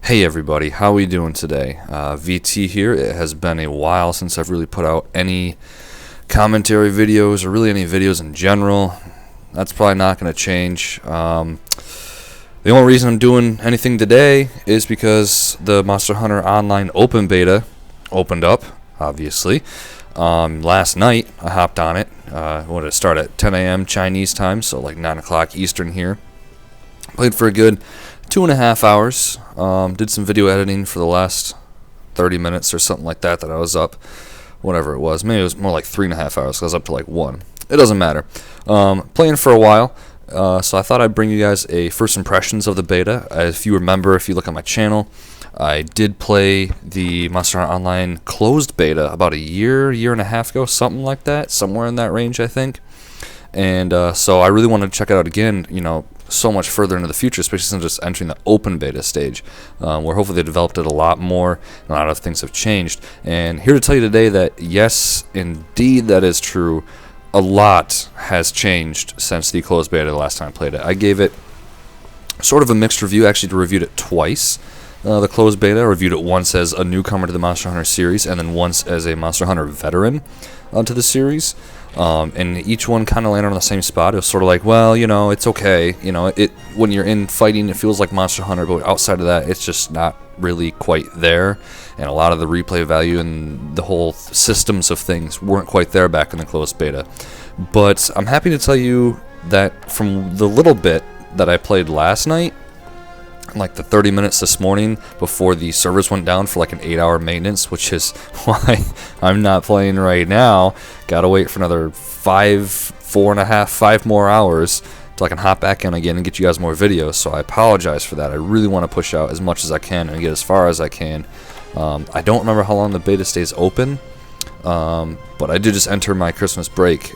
Hey everybody, how are we doing today? VT here. It has been a while since I've really put out any commentary videos or really any videos in general. That's probably not going to change. The only reason I'm doing anything today is because the Monster Hunter Online Open Beta opened up, obviously. Last night I hopped on it. What did it start at 10 a.m. Chinese time, so like 9 o'clock Eastern here. Played for a good 2.5 hours. Did some video editing for the last 30 minutes or something like that I was up. Whatever it was. Maybe it was more like 3.5 hours because I was up to like 1. It doesn't matter. Playing for a while. So I thought I'd bring you guys a first impressions of the beta. If you remember, if you look on my channel, I did play the Monster Hunter Online closed beta about a year and a half ago, something like that. Somewhere in that range, I think. And so I really wanted to check it out again, so much further into the future, especially since just entering the open beta stage, where hopefully they developed it a lot more, and a lot of things have changed. And here to tell you today that yes, indeed that is true. A lot has changed since the closed beta the last time I played it. I gave it sort of a mixed review. Actually, reviewed it twice. The closed beta, I reviewed it once as a newcomer to the Monster Hunter series, and then once as a Monster Hunter veteran to the series. And each one kind of landed on the same spot. It was sort of like, well, it's okay. When you're in fighting, it feels like Monster Hunter, but outside of that, it's just not really quite there. And a lot of the replay value and the whole systems of things weren't quite there back in the closed beta. But I'm happy to tell you that from the little bit that I played last night, like the 30 minutes this morning before the servers went down for like an 8-hour maintenance, which is why I'm not playing right now. Gotta wait for another 5 more hours till I can hop back in again and get you guys more videos. So I apologize for that. I really want to push out as much as I can and get as far as I can. I don't remember how long the beta stays open, but I did just enter my Christmas break,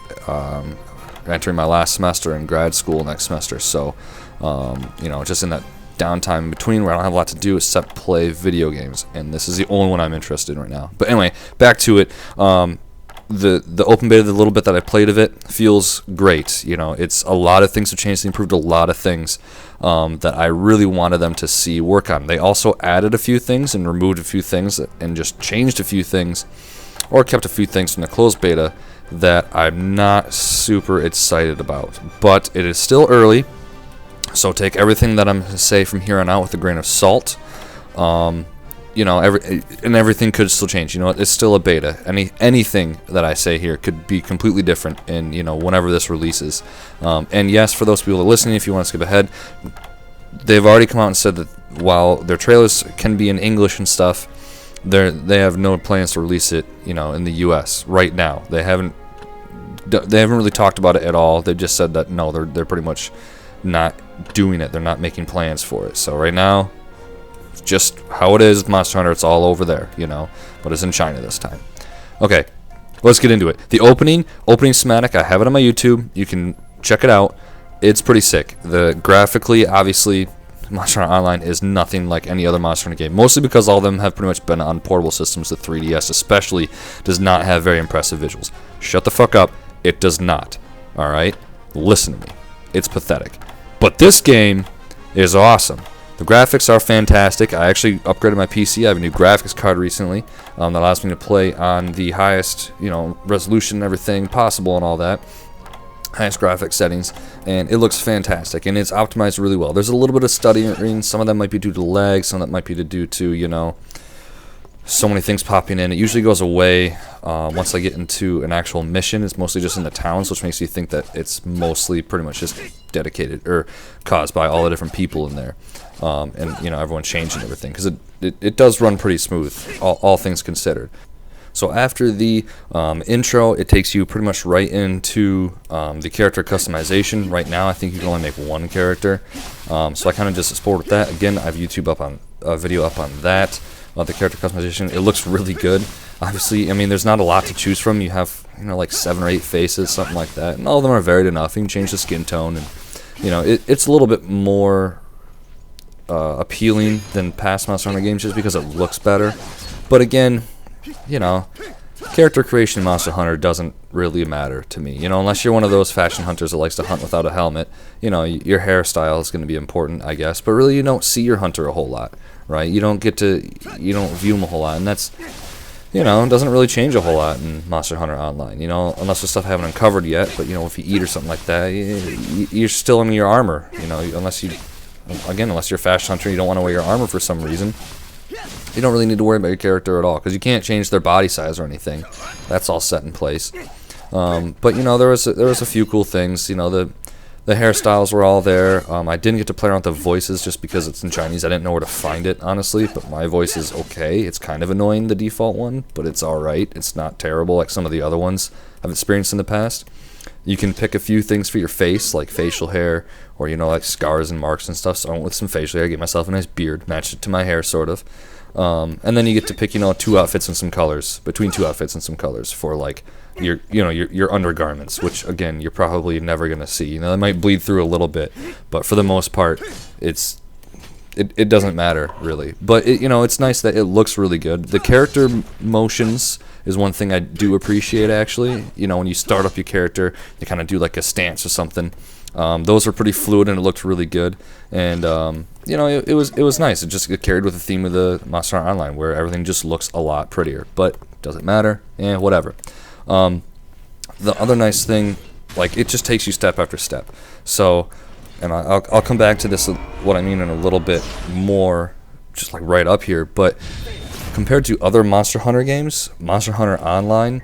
entering my last semester in grad school next semester. So just in that downtime in between where I don't have a lot to do except play video games, and this is the only one I'm interested in right now. But anyway, back to it. The open beta, the little bit that I played of it, feels great. It's a lot of things have changed. They improved a lot of things that I really wanted them to see work on. They also added a few things and removed a few things and just changed a few things or kept a few things from the closed beta that I'm not super excited about. But it is still early, so take everything that I'm going to say from here on out with a grain of salt. Everything could still change. It's still a beta. Anything that I say here could be completely different in whenever this releases. And yes, for those people that are listening, if you want to skip ahead, they've already come out and said that while their trailers can be in English and stuff, they have no plans to release it in the U.S. right now. They haven't really talked about it at all. They've just said that no, they're pretty much not doing it. They're not making plans for it. So right now, just how it is with Monster Hunter, it's all over there, but it's in China this time. Okay, let's get into it. The opening schematic, I have it on my YouTube. You can check it out. It's pretty sick. Graphically, obviously, Monster Hunter Online is nothing like any other Monster Hunter game, mostly because all of them have pretty much been on portable systems. The 3DS especially does not have very impressive visuals. Shut the fuck up. It does not. Alright? Listen to me. It's pathetic. But this game is awesome. The graphics are fantastic. I actually upgraded my PC. I have a new graphics card recently that allows me to play on the highest, resolution and everything possible and all that. Highest graphics settings, and it looks fantastic, and it's optimized really well. There's a little bit of stuttering. Some of that might be due to lag. Some of that might be due to, so many things popping in. It usually goes away once I get into an actual mission. It's mostly just in the towns, which makes you think that it's mostly pretty much just dedicated or caused by all the different people in there. And everyone changing everything, because it does run pretty smooth, all things considered. So after the intro, it takes you pretty much right into the character customization. Right now, I think you can only make one character, so I kind of just explored that. Again, I have YouTube up on a video up on that. The character customization, it looks really good. Obviously, there's not a lot to choose from. You have like 7 or 8 faces, something like that, and all of them are varied enough. You can change the skin tone, and it's a little bit more appealing than past Monster Hunter games just because it looks better. But again, character creation in Monster Hunter doesn't really matter to me. Unless you're one of those fashion hunters that likes to hunt without a helmet, your hairstyle is going to be important, I guess. But really, you don't see your hunter a whole lot, right? You don't view them a whole lot, and that's, it doesn't really change a whole lot in Monster Hunter Online, unless there's stuff I haven't uncovered yet. But if you eat or something like that, you're still in your armor, unless you're a fast hunter and you don't want to wear your armor for some reason. You don't really need to worry about your character at all, because you can't change their body size or anything. That's all set in place. But there was a few cool things. The hairstyles were all there. I didn't get to play around with the voices just because it's in Chinese. I didn't know where to find it, honestly. But my voice is okay. It's kind of annoying, the default one, but it's all right. It's not terrible like some of the other ones I've experienced in the past. You can pick a few things for your face, like facial hair, or like scars and marks and stuff. So I went with some facial hair, get myself a nice beard, matched it to my hair, sort of. And then you get to pick, two outfits and some colors, between two outfits and some colors for like your undergarments, which again you're probably never gonna see. They might bleed through a little bit, but for the most part, it doesn't matter really. But it's nice that it looks really good. The character motions is one thing I do appreciate actually. When you start up your character, you kind of do like a stance or something. Those were pretty fluid and it looked really good. And it was nice. It carried with the theme of the Monster Hunter Online, where everything just looks a lot prettier. But doesn't matter. Whatever. The other nice thing, like, it just takes you step after step. So, and I'll come back to this, what I mean, in a little bit more, just like right up here. But compared to other Monster Hunter games, Monster Hunter Online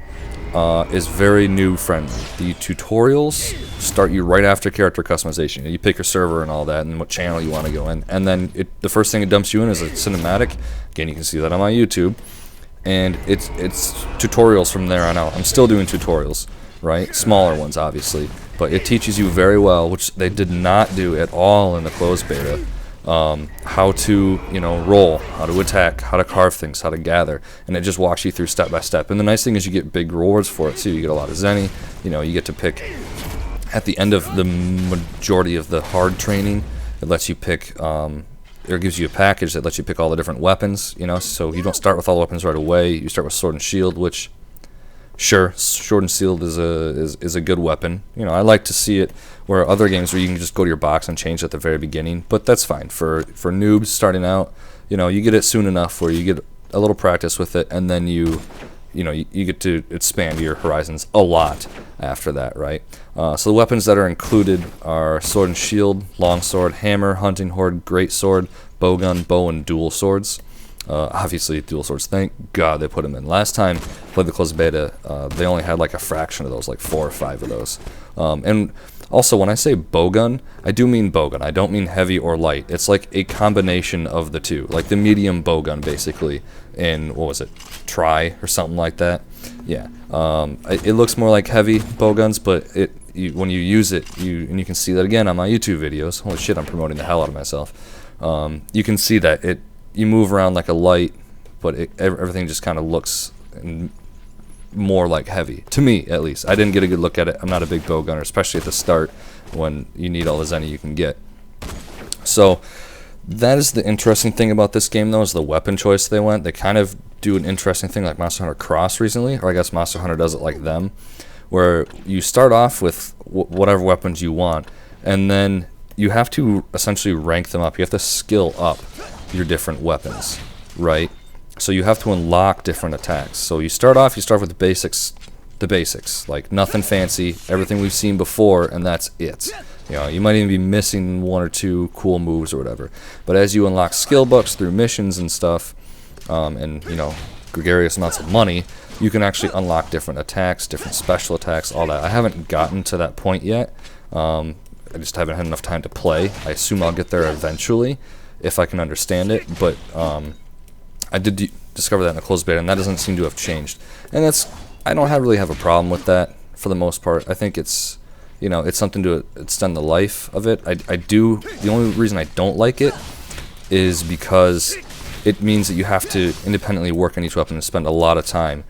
is very new friendly. The tutorials start you right after character customization. You pick your server and all that, and what channel you want to go in, and then the first thing it dumps you in is a cinematic. Again, you can see that on my YouTube, and it's tutorials from there on out. I'm still doing tutorials, right? Smaller ones, obviously, but it teaches you very well, which they did not do at all in the closed beta. How to roll, how to attack, how to carve things, how to gather, and it just walks you through step by step. And the nice thing is you get big rewards for it too. You get a lot of zenny. You get to pick at the end of the majority of the hard training. It lets you pick, or gives you a package that lets you pick all the different weapons. So you don't start with all the weapons right away. You start with sword and shield, which, sure, sword and shield is a good weapon. I like to see it where other games where you can just go to your box and change at the very beginning, but that's fine for noobs starting out. You get it soon enough where you get a little practice with it, and then you get to expand your horizons a lot after that, right? So the weapons that are included are sword and shield, longsword, hammer, hunting horde, greatsword, bowgun, bow, and dual swords. Obviously, dual swords, thank God they put them in. Last time I played the closed beta, they only had like a fraction of those, like 4 or 5 of those. And also, when I say bowgun, I do mean bowgun. I don't mean heavy or light. It's like a combination of the two, like the medium bowgun, basically, in, what was it, Try or something like that. Yeah. It looks more like heavy bowguns, but when you use it, and you can see that again on my YouTube videos. Holy shit, I'm promoting the hell out of myself. You can see that you move around like a light, but everything just kind of looks more like heavy, to me at least. I didn't get a good look at it. I'm not a big bow gunner, especially at the start when you need all the zenny you can get. So that is the interesting thing about this game, though, is the weapon choice they went. They kind of do an interesting thing like Monster Hunter Cross recently, or I guess Monster Hunter does it like them, where you start off with whatever weapons you want, and then you have to essentially rank them up. You have to skill up your different weapons, right? So you have to unlock different attacks. So you start with the basics, like nothing fancy, everything we've seen before, and that's it. You might even be missing 1 or 2 cool moves or whatever. But as you unlock skill books through missions and stuff, and gregarious amounts of money, you can actually unlock different attacks, different special attacks, all that. I haven't gotten to that point yet. I just haven't had enough time to play. I assume I'll get there eventually if I can understand it, but I did discover that in the closed beta, and that doesn't seem to have changed. And I don't really have a problem with that for the most part. I think it's something to extend the life of it. The only reason I don't like it is because it means that you have to independently work on each weapon and spend a lot of time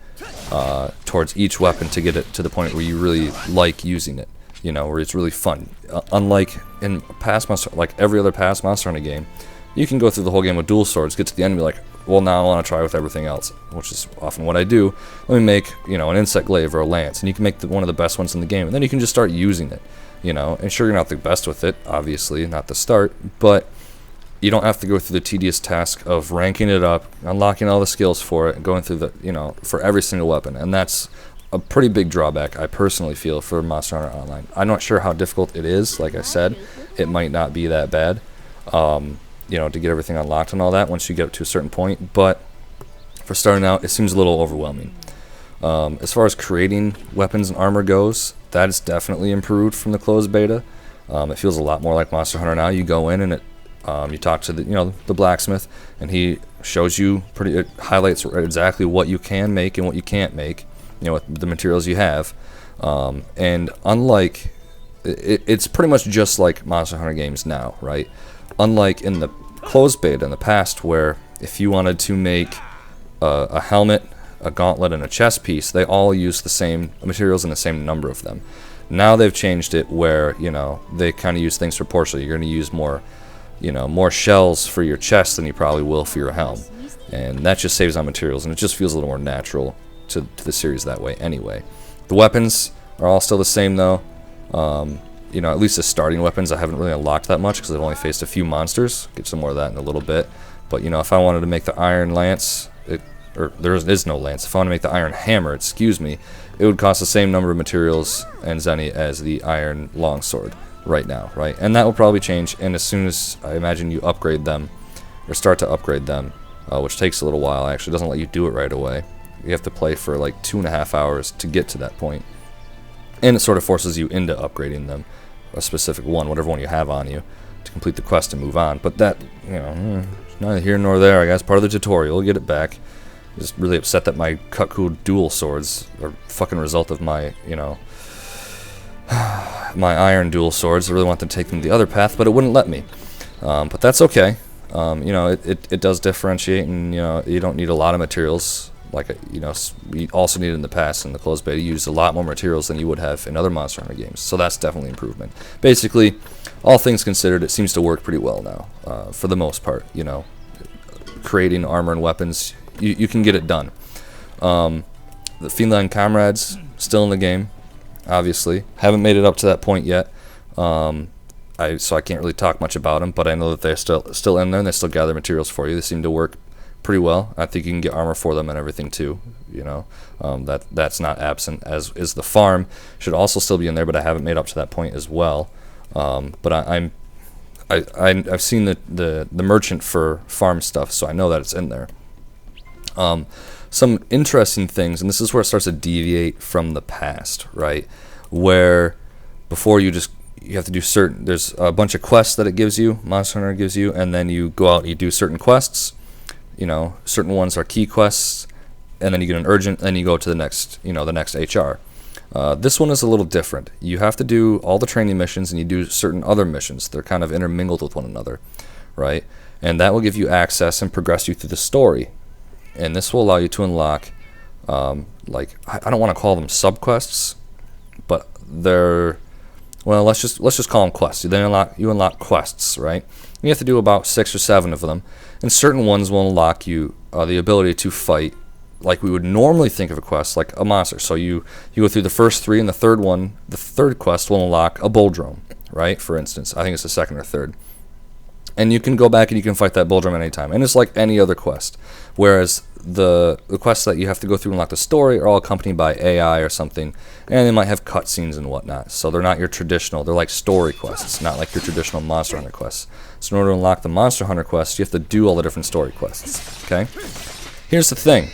towards each weapon to get it to the point where you really like using it, where it's really fun. Unlike in past Monster, like every other past Monster Hunter game, you can go through the whole game with dual swords, get to the end and be like, well, now I want to try with everything else, which is often what I do. Let me make, an insect glaive or a lance, and you can make one of the best ones in the game, and then you can just start using it, and sure, you're not the best with it, obviously, not the start, but you don't have to go through the tedious task of ranking it up, unlocking all the skills for it, and going through for every single weapon. And that's a pretty big drawback, I personally feel, for Monster Hunter Online. I'm not sure how difficult it is. Like I said, it might not be that bad, to get everything unlocked and all that once you get up to a certain point. But for starting out, it seems a little overwhelming. As far as creating weapons and armor goes, that is definitely improved from the closed beta. It feels a lot more like Monster Hunter now. You go in and you talk to the blacksmith, and he shows you it highlights exactly what you can make and what you can't make, with the materials you have. And unlike, it's pretty much just like Monster Hunter games now, right? Unlike in the closed beta in the past, where if you wanted to make a helmet, a gauntlet, and a chest piece, they all use the same materials and the same number of them. Now they've changed it where they kind of use things proportionally. You're going to use more shells for your chest than you probably will for your helm, and that just saves on materials, and it just feels a little more natural to the series that way anyway. The weapons are all still the same though. At least the starting weapons I haven't really unlocked that much because I've only faced a few monsters. Get some more of that in a little bit. But if I wanted to make the iron lance, or there is no lance, if I want to make the iron hammer, it would cost the same number of materials and zenny as the iron longsword right now, right? And that will probably change, and as soon as I imagine you upgrade them, or start to upgrade them, which takes a little while, actually, it doesn't let you do it right away. You have to play for like 2.5 hours to get to that point, and it sort of forces you into upgrading them, a specific one, whatever one you have on you, to complete the quest and move on. But that, neither here nor there, I guess. Part of the tutorial, we'll get it back. Just really upset that my Cutku dual swords are fucking result of my, my iron dual swords. I really want to take them the other path, but it wouldn't let me. But that's okay. It does differentiate, and you don't need a lot of materials. Like we also needed in the past in the closed beta. You used a lot more materials than you would have in other Monster Hunter games, so that's definitely improvement. Basically, all things considered, it seems to work pretty well now, for the most part. Creating armor and weapons, you can get it done. The Feline Comrades still in the game, obviously. Haven't made it up to that point yet, so I can't really talk much about them. But I know that they're still in there, and they still gather materials for you. They seem to work pretty well. I think you can get armor for them and everything too. That's not absent, as is the farm. Should also still be in there, but I haven't made up to that point as well. But I've seen the merchant for farm stuff, so I know that it's in there. Some interesting things, and this is where it starts to deviate from the past, right? Where before you have to do there's a bunch of quests that it gives you, Monster Hunter gives you, and then you go out and you do certain quests. Certain ones are key quests, and then you get an urgent, and then you go to the next HR. This one is a little different. You have to do all the training missions, and you do certain other missions. They're kind of intermingled with one another, right? And that will give you access and progress you through the story. And this will allow you to unlock, I don't want to call them subquests, but they're, well, let's just call them quests. You unlock quests, right? You have to do about 6 or 7 of them, and certain ones will unlock you the ability to fight like we would normally think of a quest, like a monster. So you go through the first 3, and the third quest will unlock a Bulldrome, right? For instance, I think it's the second or third. And you can go back and you can fight that Bulldrome at any time. And it's like any other quest. Whereas the quests that you have to go through and unlock the story are all accompanied by AI or something. And they might have cutscenes and whatnot. So they're not your traditional, they're like story quests, not like your traditional Monster Hunter quests. So in order to unlock the Monster Hunter quests, you have to do all the different story quests. Okay? Here's the thing.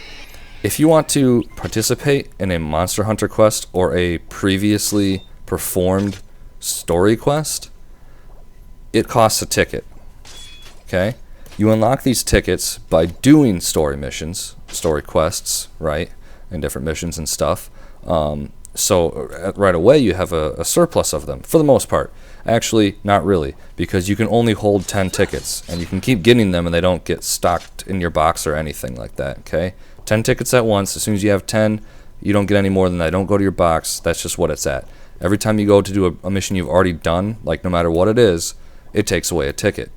If you want to participate in a Monster Hunter quest or a previously performed story quest, it costs a ticket. Okay? You unlock these tickets by doing story missions, story quests, right? And different missions and stuff. So right away you have a surplus of them, for the most part. Actually, not really, because you can only hold 10 tickets, and you can keep getting them and they don't get stocked in your box or anything like that, okay? 10 tickets at once. As soon as you have 10, you don't get any more than that. Don't go to your box. That's just what it's at. Every time you go to do a mission you've already done, like no matter what it is, it takes away a ticket.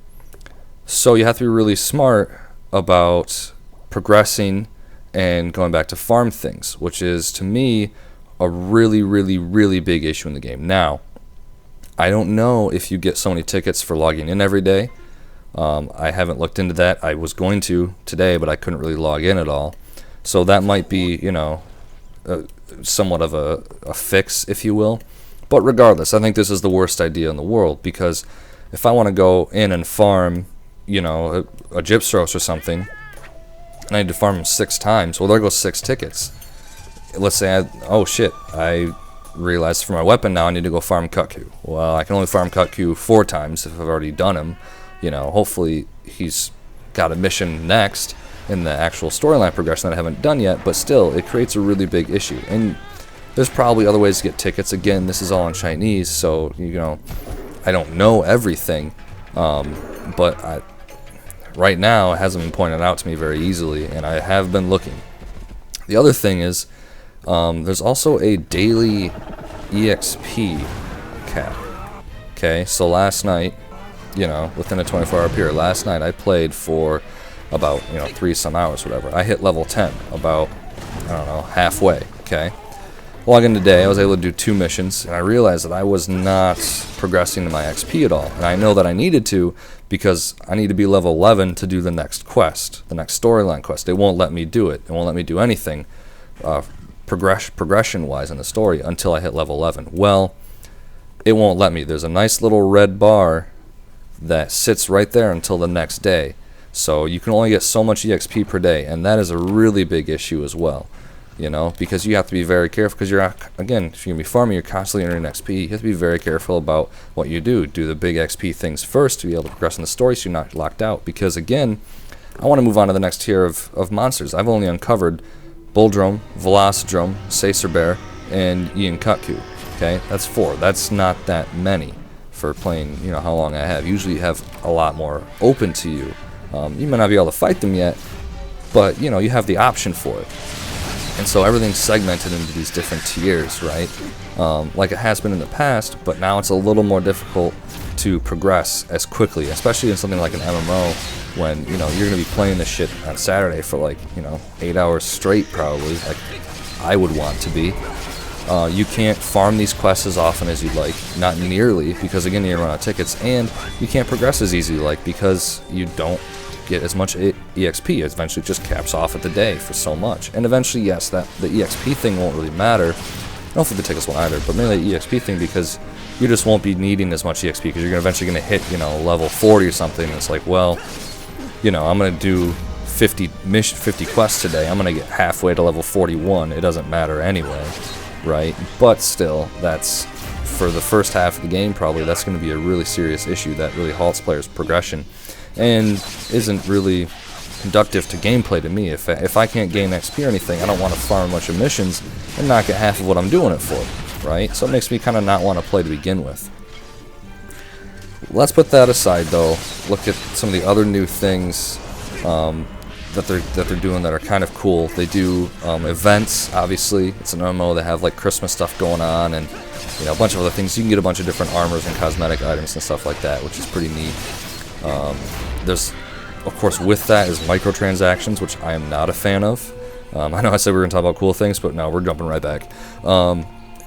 So you have to be really smart about progressing and going back to farm things, which is, to me, a really, really, really big issue in the game. Now, I don't know if you get so many tickets for logging in every day, I haven't looked into that. I was going to today, but I couldn't really log in at all. So that might be, somewhat of a fix, if you will. But regardless, I think this is the worst idea in the world, because if I want to go in and farm, a Gypsros or something, and I need to farm them 6 times, well, there goes 6 tickets. Let's say I realized for my weapon now I need to go farm Kutku. Well, I can only farm Kutku 4 times if I've already done him. Hopefully he's got a mission next in the actual storyline progression that I haven't done yet, but still, it creates a really big issue. And there's probably other ways to get tickets. Again, this is all in Chinese, so, I don't know everything, but right now it hasn't been pointed out to me very easily, and I have been looking. The other thing is, there's also a daily EXP cap. Okay, so last night, within a 24-hour period, last night I played for about, 3 some hours, whatever. I hit level 10 about, halfway, okay? Logging today, I was able to do 2 missions, and I realized that I was not progressing in my XP at all. And I know that I needed to, because I need to be level 11 to do the next quest, the next storyline quest. It won't let me do it. It won't let me do anything progression-wise in the story until I hit level 11. Well, it won't let me. There's a nice little red bar that sits right there until the next day. So you can only get so much EXP per day, and that is a really big issue as well. Because you have to be very careful, because again, if you're going to be farming, you're constantly earning XP. You have to be very careful about what you do. Do the big XP things first to be able to progress in the story so you're not locked out. Because again, I want to move on to the next tier of monsters. I've only uncovered Bulldrome, Velocidrome, Sacerbear, and Ian Kutku. Okay, that's 4. That's not that many for playing, how long I have. Usually you have a lot more open to you. You may not be able to fight them yet, but, you have the option for it. And so everything's segmented into these different tiers, right? Like it has been in the past, but now it's a little more difficult to progress as quickly, especially in something like an MMO, when, you're going to be playing this shit on Saturday for 8 hours straight probably, like I would want to be. You can't farm these quests as often as you'd like, not nearly, because again, you're going to run out of tickets, and you can't progress as easy because you don't get as much EXP. It eventually just caps off at the day for so much. And eventually, yes, the EXP thing won't really matter. I don't think the tickets will either, but mainly the EXP thing, because you just won't be needing as much EXP, because you're eventually going to hit, level 40 or something, and it's like, well, I'm going to do 50 quests today. I'm going to get halfway to level 41. It doesn't matter anyway, right? But still, that's, for the first half of the game, probably, that's going to be a really serious issue that really halts players' progression, and isn't really conductive to gameplay to me. If I can't gain XP or anything, I don't want to farm a bunch of missions and not get half of what I'm doing it for, right? So it makes me kind of not want to play to begin with. Let's put that aside, though. Look at some of the other new things that they're doing that are kind of cool. They do events. Obviously, it's an MMO. They have like Christmas stuff going on, and a bunch of other things. You can get a bunch of different armors and cosmetic items and stuff like that, which is pretty neat. There's, of course, with that is microtransactions, which I am not a fan of. I know I said we were going to talk about cool things, but no, we're jumping right back.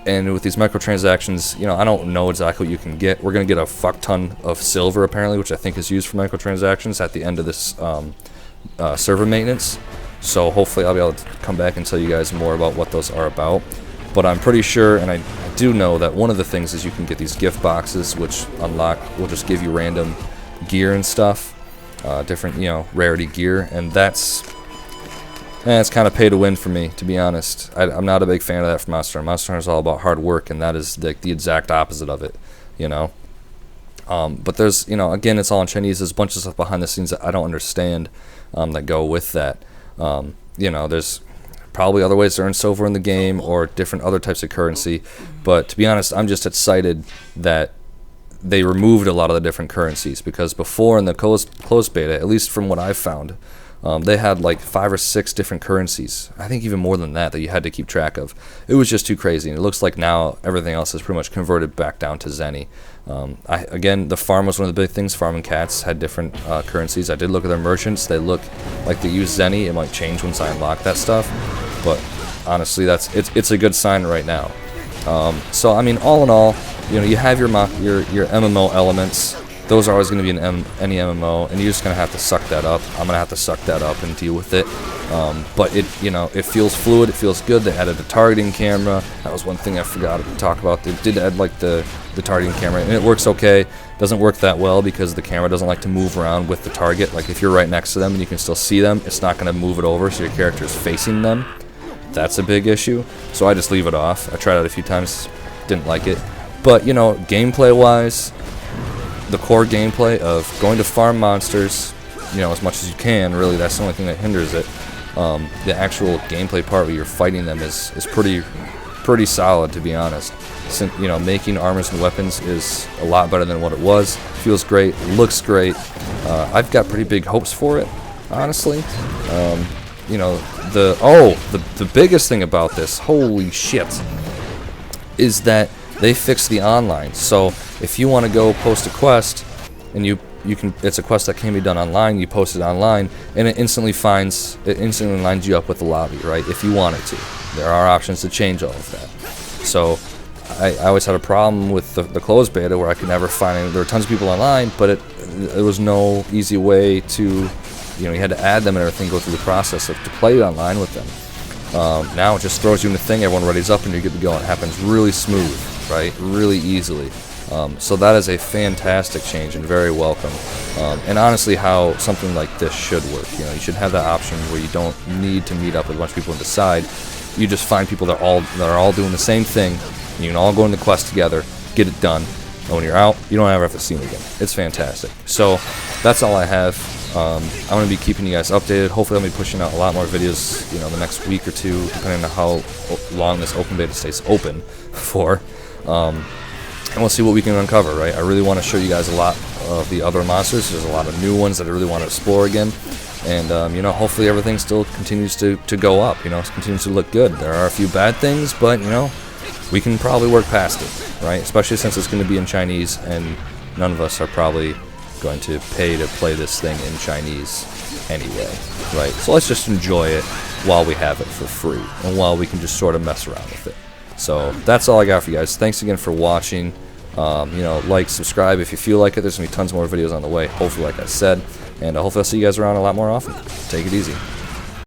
And with these microtransactions, I don't know exactly what you can get. We're going to get a fuck ton of silver, apparently, which I think is used for microtransactions at the end of this server maintenance. So hopefully I'll be able to come back and tell you guys more about what those are about. But I'm pretty sure, and I do know, that one of the things is you can get these gift boxes, which will just give you random gear and stuff, different, rarity gear, and it's kind of pay to win for me, to be honest. I'm not a big fan of that for Monster Hunter. Monster Hunter is all about hard work, and that is the exact opposite of it, But there's, again, it's all in Chinese. There's a bunch of stuff behind the scenes that I don't understand that go with that. There's probably other ways to earn silver in the game or different other types of currency, but to be honest, I'm just excited that they removed a lot of the different currencies, because before in the closed beta, at least from what I've found, they had like 5 or 6 different currencies. I think even more than that you had to keep track of. It was just too crazy, and it looks like now everything else is pretty much converted back down to Zenny. Again, the farm was one of the big things. Farming cats had different currencies. I did look at their merchants. They look like they use Zenny. It might change once I unlock that stuff, but honestly, it's a good sign right now. So I mean, all in all, you have your MMO elements those are always going to be in any MMO, and you're just going to have to suck that up. I'm going to have to suck that up and deal with it. But it, you know, it feels fluid, it feels good. They added a targeting camera. That was one thing I forgot to talk about. They did add like the targeting camera, and it works okay. Doesn't work that well because the camera doesn't like to move around with the target. Like if you're right next to them and you can still see them, it's not going to move it over so your character is facing them. That's a big issue. So I just leave it off. I tried it a few times, didn't like it. But you know, gameplay wise, the core gameplay of going to farm monsters, you know, as much as you can, really that's the only thing that hinders it. The actual gameplay part where you're fighting them is pretty solid, to be honest. Since, you know, making armors and weapons is a lot better than what it was. Feels great, looks great. I've got pretty big hopes for it, honestly. You know, the biggest thing about this, holy shit, is that they fixed the online. So if you want to go post a quest, and you can, it's a quest that can be done online, you post it online, and it instantly lines you up with the lobby, right? If you want it to. There are options to change all of that. So I always had a problem with the closed beta where I could never find any. There were tons of people online, but there was no easy way to, you know, you had to add them and everything, go through the process to play online with them. Now it just throws you in the thing, everyone readies up, and you're good to go. It happens really smooth, right? Really easily. So that is a fantastic change and very welcome. And honestly, how something like this should work. You know, you should have that option where you don't need to meet up with a bunch of people and decide. You just find people that are all doing the same thing. You can all go in the quest together, get it done, and when you're out, you don't ever have to see them again. It's fantastic. So that's all I have. I'm going to be keeping you guys updated. Hopefully I'll be pushing out a lot more videos, you know, the next week or two, depending on how long this open beta stays open for. And we'll see what we can uncover, right? I really want to show you guys a lot of the other monsters. There's a lot of new ones that I really want to explore again. And, you know, hopefully everything still continues to go up, you know, continues to look good. There are a few bad things, but, you know, we can probably work past it, right? Especially since it's going to be in Chinese, and none of us are probably going to pay to play this thing in Chinese anyway, right? So let's just enjoy it while we have it for free, and while we can just sort of mess around with it. So that's all I got for you guys. Thanks again for watching. You know, like, subscribe if you feel like it. There's going to be tons more videos on the way, hopefully, like I said. And hopefully I'll see you guys around a lot more often. Take it easy.